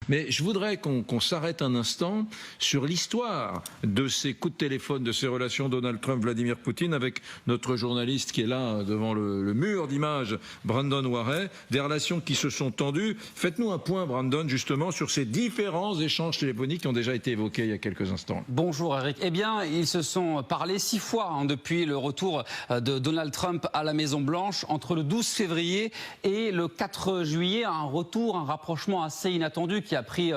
Mais je voudrais qu'on s'arrête un instant sur l'histoire de ces coups de téléphone, de ces relations Donald Trump-Vladimir Poutine, avec notre journaliste qui est là devant le mur d'images, Brandon Warey, des relations qui se sont tendues. Faites-nous un point, Brandon, justement, sur ces différents échanges téléphoniques qui ont déjà été évoqués il y a quelques instants. Bonjour Eric. Eh bien, ils se sont parlé 6 fois depuis le retour de Donald Trump à la Maison-Blanche, entre le 12 février et le 4 juillet, un retour, un rapprochement assez inattendu qui a pris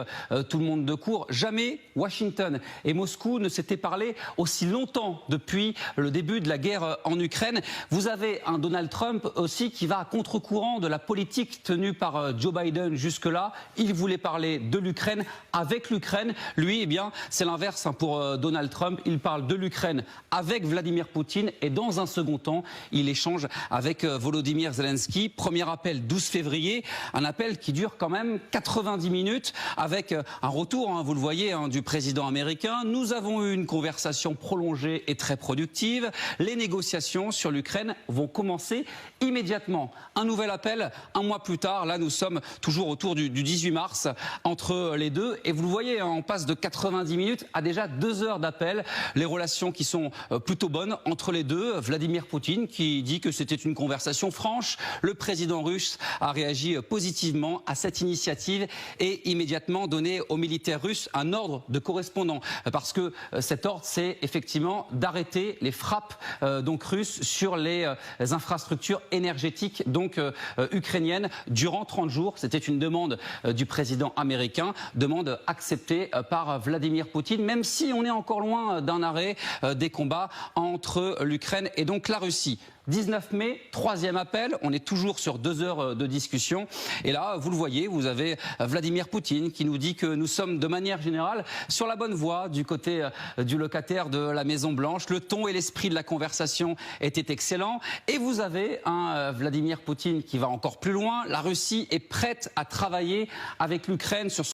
tout le monde de court. Jamais Washington et Moscou ne s'étaient parlé aussi longtemps depuis le début de la guerre en Ukraine. Vous avez un Donald Trump aussi qui va à contre-courant de la politique tenue par Joe Biden jusque-là. Il voulait parler de l'Ukraine avec l'Ukraine. Lui, eh bien, c'est l'inverse pour Donald Trump. Il parle de l'Ukraine avec Vladimir Poutine et dans un second temps, il échange avec Volodymyr Zelensky. Premier appel 12 février, un appel qui dure quand même 90 minutes avec un retour, vous le voyez, du président américain. Nous avons eu une conversation prolongée et très productive. Les négociations sur l'Ukraine vont commencer immédiatement. Un nouvel appel, un mois plus tard. Là, nous sommes toujours autour du 18 mars entre les deux. Et vous le voyez, on passe de 90 minutes à déjà 2 heures d'appel. Les relations qui sont plutôt bonnes entre les deux. Vladimir Poutine qui dit que c'était une conversation franche. Le président russe a réagi positivement à cette initiative et immédiatement donné aux militaires russes un ordre de correspondant. Parce que cet ordre, c'est effectivement d'arrêter les frappes russes sur les infrastructures énergétiques ukrainiennes durant 30 jours. C'était une demande du président américain, demande acceptée par Vladimir Poutine, même si on est encore loin d'un arrêt des combats entre l'Ukraine et donc la Russie. 19 mai, 3e appel, on est toujours sur 2 heures de discussion. Et là, vous le voyez, vous avez Vladimir Poutine qui nous dit que nous sommes de manière générale sur la bonne voie du côté du locataire de la Maison-Blanche. Le ton et l'esprit de la conversation étaient excellents. Et vous avez un Vladimir Poutine qui va encore plus loin. La Russie est prête à travailler avec l'Ukraine sur